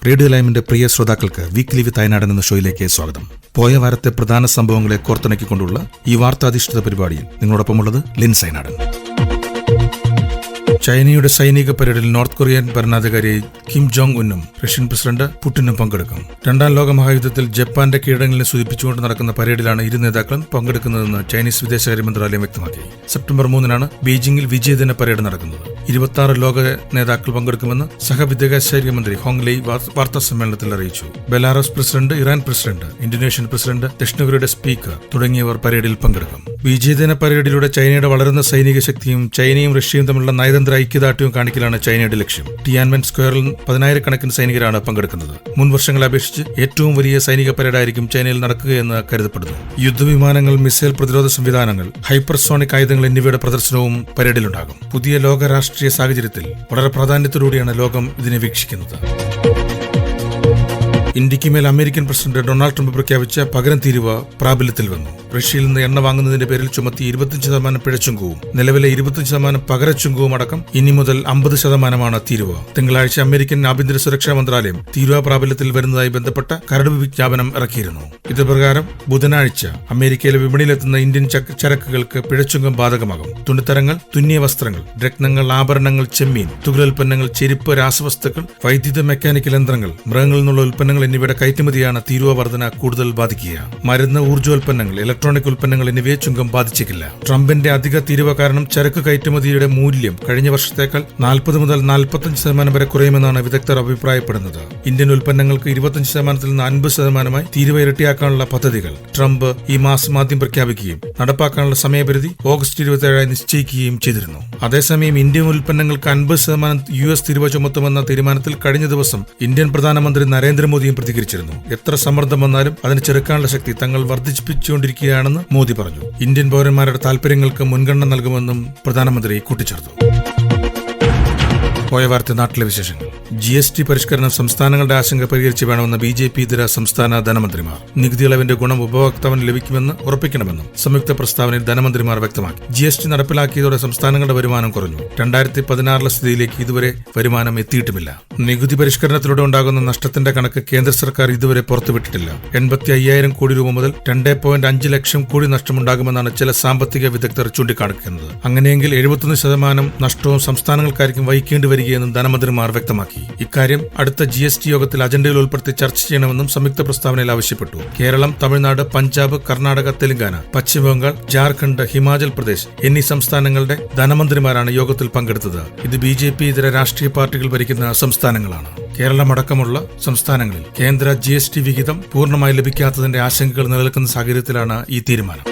Radio ലൈമിന്റെ പ്രിയ ശ്രോതാക്കൾക്ക് weekly വിത്ത് അയനാടൻ എന്ന ഷോയിലേക്ക് സ്വാഗതം. പോയ വാരത്തെ പ്രധാന സംഭവങ്ങളെ കോർത്തിണക്കിക്കൊണ്ടുള്ള ഈ വാർത്താധിഷ്ഠിത പരിപാടിയിൽ നിങ്ങളോടൊപ്പമുള്ളത് ലിൻസ് അയനാടൻ. ചൈനയുടെ സൈനിക പരേഡിൽ നോർത്ത് കൊറിയൻ ഭരണാധികാരി കിം ജോങ് ഉന്നും റഷ്യൻ പ്രസിഡന്റ് പുടിനും പങ്കെടുക്കും. രണ്ടാം ലോക മഹായുദ്ധത്തിൽ ജപ്പാന്റെ കീഴടങ്ങളിനെ സൂചിപ്പിച്ചുകൊണ്ട് നടക്കുന്ന പരേഡിലാണ് ഇരു നേതാക്കളും പങ്കെടുക്കുന്നതെന്ന് ചൈനീസ് വിദേശകാര്യ മന്ത്രാലയം വ്യക്തമാക്കി. സെപ്റ്റംബർ 3 ബീജിംഗിൽ വിജയദിന പരേഡ് നടക്കുന്നത്. 26 ലോക നേതാക്കൾ പങ്കെടുക്കുമെന്ന് സഹവിദേശകാര്യ മന്ത്രി ഹോങ് ലെയ് വാർത്താ സമ്മേളനത്തിൽ അറിയിച്ചു. Belarus president, Iran president, Indonesian president, ദക്ഷിണ കൊറിയയുടെ സ്പീക്കർ തുടങ്ങിയവർ പരേഡിൽ പങ്കെടുക്കും. വിജയദിന പരേഡിലൂടെ ചൈനയുടെ വളരുന്ന സൈനിക ശക്തിയും ചൈനയും റഷ്യയും തമ്മിലുള്ള നയതന്ത്ര ഐക്യദാർഢ്യവും കാണിക്കലാണ് ചൈനയുടെ ലക്ഷ്യം. ടിയാൻമെൻ സ്ക്വയറിൽ 10,000-കണക്കിന് സൈനികരാണ് പങ്കെടുക്കുന്നത്. മുൻ വർഷങ്ങളെ അപേക്ഷിച്ച് ഏറ്റവും വലിയ സൈനിക പരേഡായിരിക്കും ചൈനയിൽ നടക്കുകയെന്ന് കരുതപ്പെടുന്നു. യുദ്ധവിമാനങ്ങൾ, മിസൈൽ പ്രതിരോധ സംവിധാനങ്ങൾ, ഹൈപ്പർസോണിക് ആയുധങ്ങൾ എന്നിവയുടെ പ്രദർശനവും പരേഡിലുണ്ടാകും. പുതിയ ലോക രാഷ്ട്രീയ സാഹചര്യത്തിൽ വളരെ പ്രാധാന്യത്തോടുകൂടിയാണ് ലോകം ഇതിനെ വീക്ഷിക്കുന്നത്. ഇന്ത്യക്ക് മേൽ അമേരിക്കൻ പ്രസിഡന്റ് ഡൊണാൾഡ് ട്രംപ് പ്രഖ്യാപിച്ച പകരം തീരുവ പ്രാബല്യത്തിൽ വന്നു. റഷ്യയിൽ നിന്ന് എണ്ണ വാങ്ങുന്നതിന്റെ പേരിൽ ചുമത്തി 25% പിഴച്ചുങ്കവും നിലവിലെ 25% പകരച്ചുങ്കവും അടക്കം ഇനി മുതൽ 50% തീരുവ. തിങ്കളാഴ്ച അമേരിക്കൻ ആഭ്യന്തര സുരക്ഷാ മന്ത്രാലയം തീരുവ പ്രാബല്യത്തിൽ വരുന്നതായി ബന്ധപ്പെട്ട കരട് വിജ്ഞാപനം ഇറക്കിയിരുന്നു. ഇതുപ്രകാരം ബുധനാഴ്ച അമേരിക്കയിലെ വിപണിയിലെത്തുന്ന ഇന്ത്യൻ ചരക്കുകൾക്ക് പിഴച്ചുങ്കം ബാധകമാകും. തുണിത്തരങ്ങൾ, തുന്നിയ വസ്ത്രങ്ങൾ, രത്നങ്ങൾ, ആഭരണങ്ങൾ, ചെമ്മീൻ, തുകലുൽപ്പന്നങ്ങൾ, ചെരുപ്പ്, രാസവസ്തുക്കൾ, വൈദ്യുത മെക്കാനിക്കൽ യന്ത്രങ്ങൾ, മൃഗങ്ങളിൽ നിന്നുള്ള ഉൽപ്പന്നങ്ങൾ എന്നിവയുടെ കയറ്റുമതിയാണ് തീരുവ വർധന കൂടുതൽ ബാധിക്കുക. മരുന്ന്, ഊർജ്ജോൽപ്പന്നങ്ങൾ, ഇലക്ട്രോണിക് ഉൽപ്പന്നങ്ങൾ എന്നിവയെ ചുങ്കം ബാധിച്ചേക്കില്ല. ട്രംപിന്റെ അധിക തീരുവ കാരണം ചരക്ക് കയറ്റുമതിയുടെ മൂല്യം കഴിഞ്ഞ വർഷത്തേക്കാൾ 40 മുതൽ 45% വരെ കുറയുമെന്നാണ് വിദഗ്ധർ അഭിപ്രായപ്പെടുന്നത്. ഇന്ത്യൻ ഉൽപ്പന്നങ്ങൾക്ക് 25% നിന്ന് 50% തീരുവ ഇരട്ടിയാക്കാനുള്ള പദ്ധതികൾ ട്രംപ് ഈ മാസം ആദ്യം പ്രഖ്യാപിക്കുകയും നടപ്പാക്കാനുള്ള സമയപരിധി ഓഗസ്റ്റ് 27 നിശ്ചയിക്കുകയും ചെയ്തിരുന്നു. അതേസമയം ഇന്ത്യൻ ഉൽപ്പന്നങ്ങൾക്ക് 50% US തീരുവ ചുമത്തുമെന്ന തീരുമാനത്തിൽ കഴിഞ്ഞ ദിവസം ഇന്ത്യൻ പ്രധാനമന്ത്രി നരേന്ദ്രമോദിയും പ്രതികരിച്ചിരുന്നു. എത്ര സമ്മർദ്ദം വന്നാലും അതിന് ചെറുക്കാനുള്ള ശക്തി തങ്ങൾ വർദ്ധിപ്പിച്ചുകൊണ്ടിരിക്കുകയാണെന്ന് മോദി പറഞ്ഞു. ഇന്ത്യൻ പൗരന്മാരുടെ താൽപര്യങ്ങൾക്ക് മുൻഗണന നൽകുമെന്നും പ്രധാനമന്ത്രി കൂട്ടിച്ചേർത്തു. പോയ വാർത്ത നാട്ടിലെ വിശേഷങ്ങൾ. GST പരിഷ്കരണം സംസ്ഥാനങ്ങളുടെ ആശങ്ക പരിഹരിച്ച് വേണമെന്ന് BJP ഇതര സംസ്ഥാന ധനമന്ത്രിമാർ. നികുതി ഇളവിന്റെ ഗുണം ഉപഭോക്താവിന് ലഭിക്കുമെന്ന് ഉറപ്പിക്കണമെന്നും സംയുക്ത പ്രസ്താവനയിൽ ധനമന്ത്രിമാർ വ്യക്തമാക്കി. GST നടപ്പിലാക്കിയതോടെ സംസ്ഥാനങ്ങളുടെ വരുമാനം കുറഞ്ഞു. 2016 സ്ഥിതിയിലേക്ക് ഇതുവരെ വരുമാനം എത്തിയിട്ടുമില്ല. നികുതി പരിഷ്കരണത്തിലൂടെ ഉണ്ടാകുന്ന നഷ്ടത്തിന്റെ കണക്ക് കേന്ദ്ര സർക്കാർ ഇതുവരെ പുറത്തുവിട്ടിട്ടില്ല. 85,000 കോടി രൂപ മുതൽ 2.5 ലക്ഷം കോടി നഷ്ടമുണ്ടാകുമെന്നാണ് ചില സാമ്പത്തിക വിദഗ്ധർ ചൂണ്ടിക്കാണിക്കുന്നത്. അങ്ങനെയെങ്കിൽ 71% നഷ്ടവും സംസ്ഥാനങ്ങൾക്കായിരിക്കും വഹിക്കേണ്ടി വരികയെന്നും ധനമന്ത്രിമാർ വ്യക്തമാക്കി. ഇക്കാര്യം അടുത്ത GST യോഗത്തിൽ അജണ്ടയിൽ ഉൾപ്പെടുത്തി ചർച്ച ചെയ്യണമെന്നും സംയുക്ത പ്രസ്താവനയിൽ ആവശ്യപ്പെട്ടു. കേരളം, തമിഴ്നാട്, പഞ്ചാബ്, കർണാടക, തെലങ്കാന, പശ്ചിമബംഗാൾ, ജാർഖണ്ഡ്, ഹിമാചൽ പ്രദേശ് എന്നീ സംസ്ഥാനങ്ങളുടെ ധനമന്ത്രിമാരാണ് യോഗത്തിൽ പങ്കെടുത്തത്. ഇത് BJP ഇതര രാഷ്ട്രീയ പാർട്ടികൾ ഭരിക്കുന്ന സംസ്ഥാനങ്ങളാണ്. കേരളമടക്കമുള്ള സംസ്ഥാനങ്ങളിൽ കേന്ദ്ര GST വിഹിതം പൂർണ്ണമായി ലഭിക്കാത്തതിന്റെ ആശങ്കകൾ നിലനിൽക്കുന്ന സാഹചര്യത്തിലാണ് ഈ തീരുമാനം.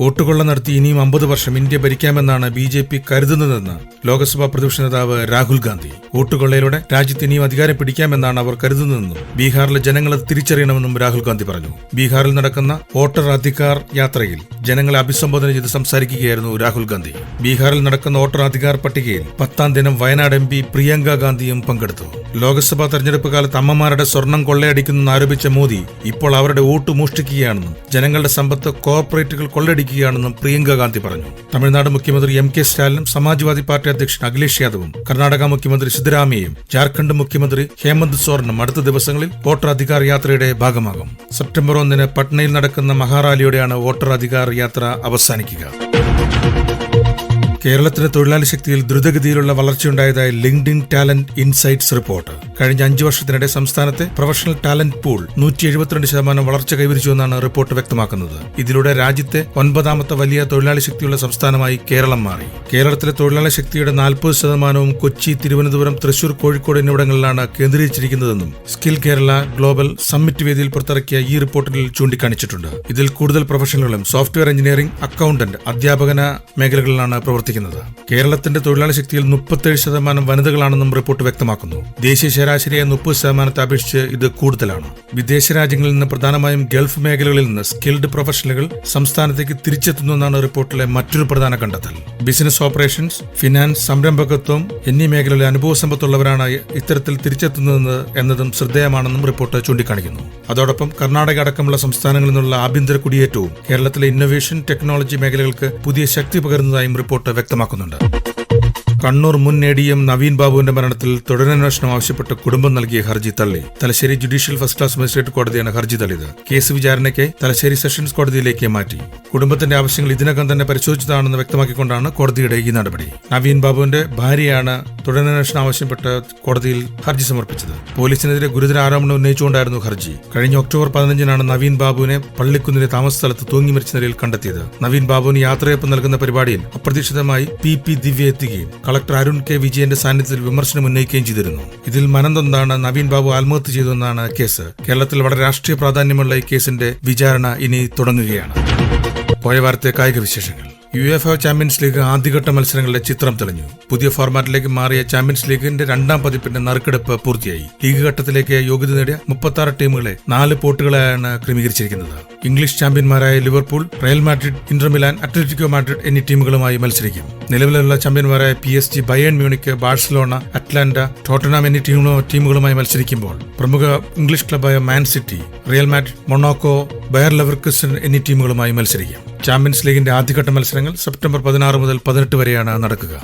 വോട്ടുകൊള്ള നടത്തി ഇനിയും 50 വർഷം ഇന്ത്യ ഭരിക്കാമെന്നാണ് BJP കരുതുന്നതെന്ന് ലോക്സഭാ പ്രതിപക്ഷ നേതാവ് രാഹുൽ ഗാന്ധി. വോട്ടുകൊള്ളയിലൂടെ രാജ്യത്ത് ഇനിയും അധികാരം പിടിക്കാമെന്നാണ് അവർ കരുതുന്നതെന്നും ബീഹാറിലെ ജനങ്ങളത് തിരിച്ചറിയണമെന്നും രാഹുൽ ഗാന്ധി പറഞ്ഞു. ബീഹാറിൽ നടക്കുന്ന വോട്ടർ അധികാർ യാത്രയിൽ ജനങ്ങളെ അഭിസംബോധന ചെയ്ത് സംസാരിക്കുകയായിരുന്നു രാഹുൽ ഗാന്ധി. ബീഹാറിൽ നടക്കുന്ന വോട്ടർ അധികാർ പട്ടികയിൽ 10ാം ദിനം വയനാട് MP പ്രിയങ്ക ഗാന്ധിയും പങ്കെടുത്തു. ലോക്സഭാ തെരഞ്ഞെടുപ്പ് കാലത്ത് അമ്മമാരുടെ സ്വർണം കൊള്ളയടിക്കുന്നെന്ന് ആരോപിച്ച മോദി ഇപ്പോൾ അവരുടെ വോട്ട് മോഷ്ടിക്കുകയാണെന്നും ജനങ്ങളുടെ സമ്പത്ത് കോർപ്പറേറ്റുകൾ കൊള്ളയടിക്കുകയാണെന്നും പ്രിയങ്ക ഗാന്ധി പറഞ്ഞു. തമിഴ്നാട് മുഖ്യമന്ത്രി MK സ്റ്റാലിനും സമാജ്വാദി പാർട്ടി അധ്യക്ഷൻ അഖിലേഷ് യാദവും കർണാടക മുഖ്യമന്ത്രി സിദ്ധരാമയ്യയും ജാർഖണ്ഡ് മുഖ്യമന്ത്രി ഹേമന്ത് സോറനും അടുത്ത ദിവസങ്ങളിൽ വോട്ടർ അധികാർ യാത്രയുടെ ഭാഗമാകും. സെപ്റ്റംബർ 1 പട്നയിൽ നടക്കുന്ന മഹാറാലിയോടെയാണ് വോട്ടർ അധികാർ യാത്ര അവസാനിക്കുക. കേരളത്തിലെ തൊഴിലാളി ശക്തിയിൽ ദ്രുതഗതിയിലുള്ള വളർച്ചയുണ്ടായതായി ലിങ്ക്ഡ്ഇൻ ടാലന്റ് ഇൻസൈറ്റ്സ് റിപ്പോർട്ട്. കഴിഞ്ഞ 5 വർഷത്തിനിടെ സംസ്ഥാനത്തെ പ്രൊഫഷണൽ ടാലന്റ് പൂൾ 172% വളർച്ച കൈവരിച്ചുവെന്നാണ് റിപ്പോർട്ട് വ്യക്തമാക്കുന്നത്. ഇതിലൂടെ രാജ്യത്തെ 9ാമത്തെ വലിയ തൊഴിലാളി ശക്തിയുള്ള സംസ്ഥാനമായി കേരളം മാറി. കേരളത്തിലെ തൊഴിലാളി ശക്തിയുടെ 40% കൊച്ചി, തിരുവനന്തപുരം, തൃശൂർ, കോഴിക്കോട് എന്നിവിടങ്ങളിലാണ് കേന്ദ്രീകരിച്ചിരിക്കുന്നതെന്നും സ്കിൽ കേരള ഗ്ലോബൽ സമ്മിറ്റ് വേദിയിൽ പുറത്തിറക്കിയ ഈ റിപ്പോർട്ടിൽ ചൂണ്ടിക്കാണിച്ചിട്ടുണ്ട്. ഇതിൽ കൂടുതൽ പ്രൊഫഷണലുകളും സോഫ്റ്റ്വെയർ എഞ്ചിനീയറിംഗ്, അക്കൌണ്ടന്റ്, അധ്യാപന മേഖലകളിലാണ് പ്രവർത്തിക്കുന്നത്. കേരളത്തിന്റെ തൊഴിലാളി ശക്തിയിൽ 37% വനിതകളാണെന്നും റിപ്പോർട്ട് വ്യക്തമാക്കുന്നു. ദേശീയ ശരാശരിയായ 30% അപേക്ഷിച്ച് ഇത് കൂടുതലാണ്. വിദേശ രാജ്യങ്ങളിൽ നിന്ന്, പ്രധാനമായും ഗൾഫ് മേഖലകളിൽ നിന്ന് സ്കിൽഡ് പ്രൊഫഷണലുകൾ സംസ്ഥാനത്തേക്ക് തിരിച്ചെത്തുന്നുവെന്നാണ് റിപ്പോർട്ടിലെ മറ്റൊരു പ്രധാന കണ്ടെത്തൽ. ബിസിനസ് ഓപ്പറേഷൻസ്, ഫിനാൻസ്, സംരംഭകത്വം എന്നീ മേഖലകളിൽ അനുഭവ സമ്പത്തുള്ളവരാണ് ഇത്തരത്തിൽ തിരിച്ചെത്തുന്നത് എന്നതും ശ്രദ്ധേയമാണെന്നും റിപ്പോർട്ട് ചൂണ്ടിക്കാണിക്കുന്നു. അതോടൊപ്പം കർണാടക അടക്കമുള്ള സംസ്ഥാനങ്ങളിൽ നിന്നുള്ള ആഭ്യന്തര കുടിയേറ്റവും കേരളത്തിലെ ഇന്നൊവേഷൻ, ടെക്നോളജി മേഖലകൾക്ക് പുതിയ ശക്തി പകരുന്നതായും റിപ്പോർട്ട് വ്യക്തമാക്കുന്നുണ്ട്. കണ്ണൂർ മുൻ എ.ഡി.എം നവീൻ ബാബുവിന്റെ മരണത്തിൽ തുടരന്വേഷണം ആവശ്യപ്പെട്ട് കുടുംബം നൽകിയ ഹർജി തള്ളി. Thalassery judicial first class magistrate കോടതിയാണ് ഹർജി തള്ളിയത്. കേസ് വിചാരണയ്ക്കായി തലശ്ശേരി സെഷൻസ് കോടതിയിലേക്ക് മാറ്റി. കുടുംബത്തിന്റെ ആവശ്യങ്ങൾ ഇതിനകം തന്നെ പരിശോധിച്ചതാണെന്ന് വ്യക്തമാക്കിക്കൊണ്ടാണ് കോടതിയുടെ ഈ നടപടി. നവീൻ ബാബുവിന്റെ ഭാര്യയാണ് തുടരന്വേഷണം ആവശ്യപ്പെട്ട് കോടതിയിൽ ഹർജി സമർപ്പിച്ചത്. പോലീസിനെതിരെ ഗുരുതര ആരോപണം ഉന്നയിച്ചുകൊണ്ടായിരുന്നു ഹർജി. കഴിഞ്ഞ ഒക്ടോബർ 15-നാണ് നവീൻ ബാബുവിനെ പള്ളിക്കുന്നിലെ താമസ സ്ഥലത്ത് തൂങ്ങി മരിച്ച നിലയിൽ കണ്ടെത്തിയത്. നവീൻ ബാബുവിന് യാത്രയപ്പ് നൽകുന്ന പരിപാടിയിൽ അപ്രതീക്ഷിതമായി പി ദിവ്യ എത്തുകയും കളക്ടർ അരുൺ കെ വിജയന്റെ സാന്നിധ്യത്തിൽ വിമർശനം ഉന്നയിക്കുകയും ചെയ്തിരുന്നു. ഇതിൽ മനംതൊന്നാണ് നവീൻ ബാബു ആത്മഹത്യ ചെയ്തതെന്നാണ് കേസ്. കേരളത്തിൽ വളരെ രാഷ്ട്രീയ പ്രാധാന്യമുള്ള ഈ കേസിന്റെ വിചാരണ ഇനി തുടങ്ങുകയാണ്. പോയ വാരത്തെ കായിക വിശേഷങ്ങൾ. UEFA ചാമ്പ്യൻസ് ലീഗ് ആദ്യഘട്ട മത്സരങ്ങളുടെ ചിത്രം തെളിഞ്ഞു. പുതിയ ഫോർമാറ്റിലേക്ക് മാറിയ ചാമ്പ്യൻസ് ലീഗിന്റെ രണ്ടാം പതിപ്പിന്റെ നറുക്കെടുപ്പ് പൂർത്തിയായി. ലീഗ് ഘട്ടത്തിലേക്ക് യോഗ്യത നേടിയ 36 ടീമുകളെ 4 പോട്ടുകളായാണ് ക്രമീകരിച്ചിരിക്കുന്നത്. ഇംഗ്ലീഷ് ചാമ്പ്യന്മാരായ Liverpool, Real Madrid, Inter Milan, Atletico Madrid എന്നീ ടീമുകളുമായി മത്സരിക്കും. നിലവിലുള്ള ചാമ്പ്യന്മാരായ PSG, Bayern Munich, Barcelona, Atalanta, Tottenham എന്നീ ടീമുകളുമായി മത്സരിക്കുമ്പോൾ പ്രമുഖ ഇംഗ്ലീഷ് ക്ലബായ Man City, Real Madrid, Monaco, Bayer Leverkusen എന്നീ ടീമുകളുമായി മത്സരിക്കും. ചാമ്പ്യൻസ് ലീഗിന്റെ ആദ്യഘട്ട മത്സരങ്ങൾ സെപ്റ്റംബർ 16 മുതൽ 18 വരെയാണ് നടക്കുക.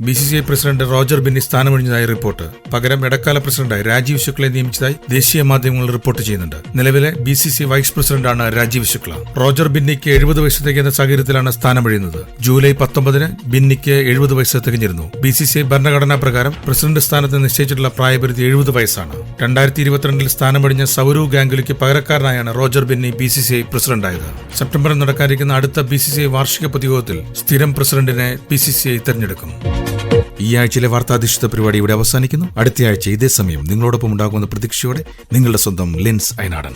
BCCI പ്രസിഡന്റ് റോജർ ബിന്നി സ്ഥാനമൊഴിഞ്ഞതായി റിപ്പോർട്ട്. പകരം ഇടക്കാല പ്രസിഡന്റായി രാജീവ് ശുക്ലയെ നിയമിച്ചതായി ദേശീയ മാധ്യമങ്ങൾ റിപ്പോർട്ട് ചെയ്യുന്നുണ്ട്. നിലവിലെ BCCI വൈസ് പ്രസിഡന്റാണ് രാജീവ് ശുക്ല. റോജർ ബിന്നിക്ക് 70 വയസ്സ് തികയുന്ന സാഹചര്യത്തിലാണ് സ്ഥാനമൊഴിയുന്നത്. ജൂലൈ 19-ന് ബിന്നിക്ക് 70 വയസ്സ് തികഞ്ഞിരുന്നു. BCCI ഭരണഘടനാ പ്രകാരം പ്രസിഡന്റ് സ്ഥാനത്ത് നിശ്ചയിച്ചിട്ടുള്ള പ്രായപരിധി 70 വയസ്സാണ്. 2022-ൽ സ്ഥാനമൊഴിഞ്ഞ സൗരവ് ഗാംഗുലിക്ക് പകരക്കാരനായാണ് റോജർ ബിന്നി BCCI പ്രസിഡന്റായത്. സെപ്റ്റംബറിൽ നടക്കാനിരിക്കുന്ന അടുത്ത BCCI വാർഷിക പൊതുയോഗത്തിൽ സ്ഥിരം പ്രസിഡന്റിനെ BCCI തെരഞ്ഞെടുക്കും. ഈ ആഴ്ചയിലെ വാർത്താധിഷ്ഠിത പരിപാടി ഇവിടെ അവസാനിക്കുന്നു. അടുത്തയാഴ്ച ഇതേ സമയം നിങ്ങളോടൊപ്പം ഉണ്ടാകുന്ന പ്രതീക്ഷയോടെ നിങ്ങളുടെ സ്വന്തം ലിൻസ് അയനാടൻ.